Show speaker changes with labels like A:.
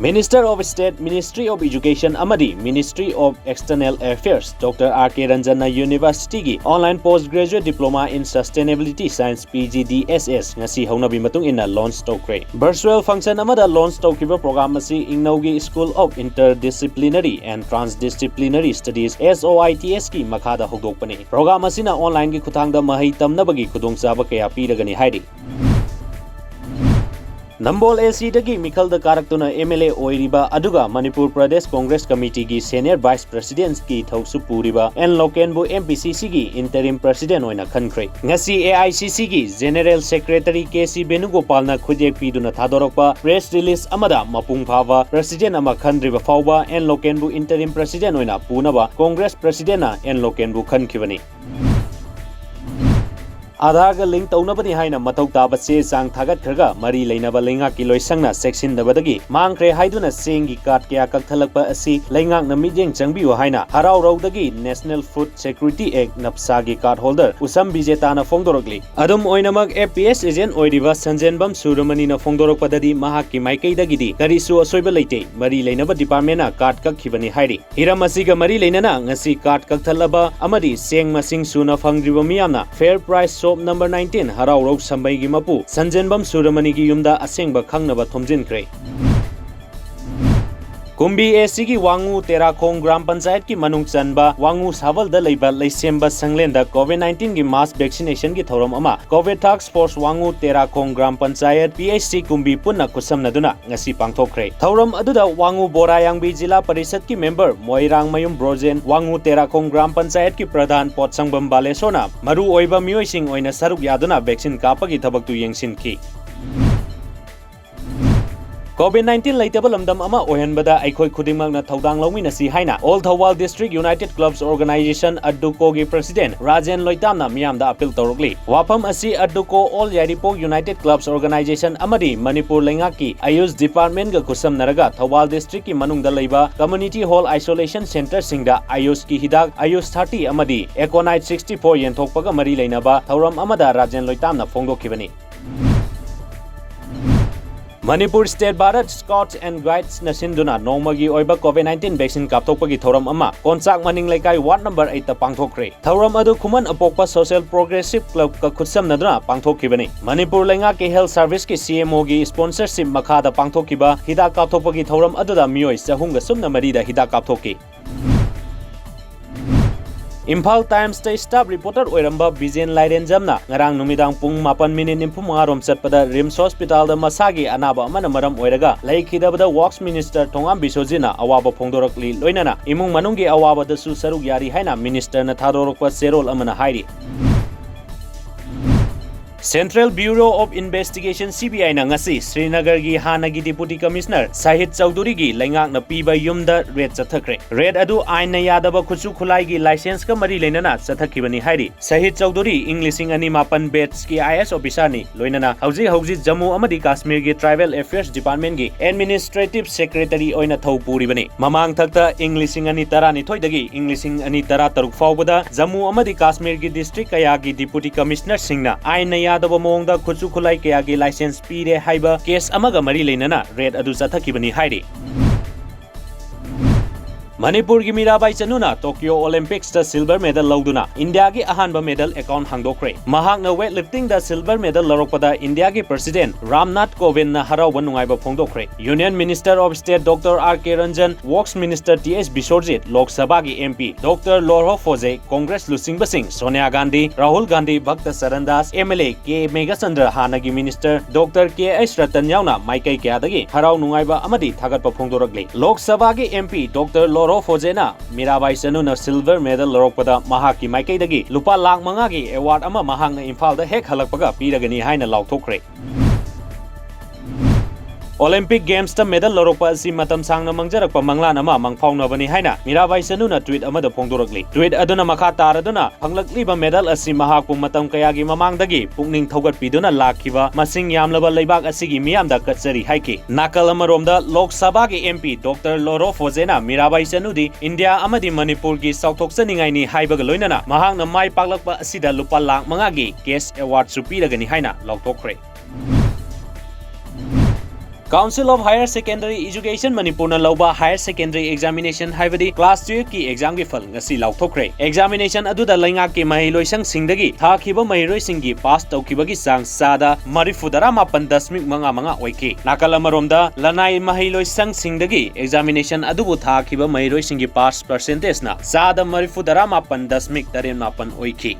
A: Minister of State, Ministry of Education amadi Ministry of External Affairs Dr. R.K. Ranjana University gi online postgraduate diploma in sustainability science PGDSS ngasi haunabi matung inna launch tokre. Virtual function amada launch tokiba program asi ingnogi School of Interdisciplinary and Transdisciplinary Studies SOITS ki makhada hogdokpani. Program asina online gi khutangda mahai tamnabagi khudongchaba kaya piragani haidi. Nambol LC dagi Mikhal da Karaktuna MLA Oiriba Aduga Manipur Pradesh Congress Committee gi Senior Vice President ki Thausu Puriba N Lokenbu MPCC gi Interim President oina khankre. Ngasi AICC gi General Secretary KC Benugopal na khujek piduna thadorokpa press release amada mapung phaba President ama khandriba fauba N Lokenbu Interim President oina punaba Congress President na N Lokenbu khankhibani. Aadhaar ga link taunabani haina mathau taba che sang thagat khraga mari leinaba leingak ki loisangna section dabadagi mangkhre haiduna sengi card kya kakthalakpa asi leingak na mijeng changbiu haina harau raudagi National Food Security Act napsa gi card holder usam bijeta na fongdorokli adum oinamak APS agent oiriba Sanjenbam Suramani na fongdorokpadadi mahak ki maikei dagidi karisu asoiba leite mari leinaba department na card kakkhibani hairi hiram asiga mari leinana ngasi card kakthalaba amadi seng masing suna phangriba miyamna fair price Number 19 Harau Rok Sambai gi mapu Sanjenbam Suramani gi yumda asengba khangnaba thomjinkhre. Kumbi AC ki Wangu Terakong Gram Panchayat ki manung chanba Wangu Saval da leiba leisemba sanglenda COVID-19 gi mass vaccination gi thoram ama COVID Task Force Wangu Terakong Gram Panchayat PHC Kumbi punna kusamnaduna ngasi pangthokre. Thoram aduda Wangu Borayangbi Jila Parishad ki member Moirang Mayum Brojen Wangu Terakong Gram Panchayat ki Pradhan Potsangbam Balesona maru oiba mioising oina saruk yaduna vaccine kapagi thabaktu yengsinki. COVID-19 laitaba lamdam ama ohenbada aikhoi khudimangna thaudang lawminasi haina All Thawal District United Clubs Organization Adduko gi President Rajen Loitamna miyamda appeal tawrokli wafam asi Adduko All Yaripok United Clubs Organization amadi Manipur lengaki Ayush Department ga kusamnaraga Thawal District ki manungda leiba Community Hall Isolation Center singda Ayush ki hidak Ayush 30 amadi Econite 64 yenthokpaga mari leinaba thauram amada Rajen Loitamna fongdokhibani. Manipur State Bharat Scouts and Guides Nasinduna Nomagi Oiba COVID-19 vaccine kapthokpagi thoram ama Konchak Maning Laikai Ward number 8 ta pangthokre. Thoram adu Khuman Apokpa Social Progressive Club ka khutsamnaduna pangthokhibani. Manipur Lenga ki Health Service ki CMO gi sponsorship makhada pangthokhiba hidak kapthokpagi thoram aduda mioi sahumga sumna marida hidak kapthokki. Imphal Times ta staff reporter oiramba Bijen Lairenjamna ngarang numidang pung 8:45 rom chatpada Rims Hospital da masagi anaba amana maram oiraga laikhidabada Works Minister Thongam Bisojina awaba phongdorakli loinana imung manunggi awaba da su saruk yari haina minister na thadorokpa serol amana hairi. Central Bureau of Investigation CBI na ngasi Srinagar gi Hanagi Deputy Commissioner Sahid Chowdhury gi laingak na piba yumda red chathakre. Red adu ain na yadaba khuchu khulai gi license ka mari leinana chathakibani hairi. Sahid Chowdhury Englishing ani mapan batch ki IS officer ni loinana hauji Jammu amadi Kashmir gi Tribal Affairs Department gi Administrative Secretary oina thopuri bani. Mamang thakta Englishing ani tara ni thoidagi Englishing ani tara taruk faubada Jammu amadi Kashmir gi district kaya gi Deputy Commissioner singna ain na yadaba mongda khuchu khulai kaya gi license pire haiba case amaga mari leinana red adu chathakibani hairi. Manipur gi Mirabai Chanuna Tokyo Olympics da silver medal lauduna India gi ahanba medal account hangdokre. Mahak na weightlifting da silver medal larokpada India gi President Ramnath Kovind na harauba nungaiba phongdokre. Union Minister of State Dr. R.K. Ranjan, Works Minister T.S. Biswarjit, Lok Sabha gi MP Dr. Lorho Foze, Congress Lusingba Singh, Sonia Gandhi, Rahul Gandhi, Bhakta Sarandas, MLA K. Megachandra Hanagi Minister Dr. K.S. Ratan yauna maikai kyadagi harau nungaiba amadi thagatpa phongdorakli. Lok Sabha gi MP Dr. Lorho Fojena Mirabai Chanuna silver medal lorokpada mahaki maikei dagi lupa lakh manga gi award ama mahakna Imphal da hek halakpaga piragani haina lauthokre. Olympic Games ta medal lorokpa asi matam sangna mangjarakpa manglan ama mangphaunabani haina Mirabai Chanuna tweet amada phongdorakli. Tweet aduna makha taraduna phanglakliba medal asi mahakpu matam kayagi mamangdagi pukning thaugatpiduna lakhiba masing yamlaba leibak asigi miyamda katsari haiki. Nakal amaromda Lok Sabha gi MP Dr. Lorho Fojena Mirabai Chanudi India amadi Manipur gi sauthoksaningai ni haibaga loinana mahakna mai paklakpa asida lupa lakh manga gi case award su piragani haina lauthokre. Council of Higher Secondary Education Manipurna lauba Higher Secondary Examination haibadi Class 12 ki exam gi phal ngasi lauthokre. Examination aduda laingak ki mahiloisang singdagi thakiba mahiroi singgi pass tawkibagi sang sada marifudara mapan dasmik manga oiki. Nakal amaromda lanai mahiloisang singdagi examination adubu thakiba mahiroi singgi pass percentage na sada marifudara mapan dasmik 8 oiki.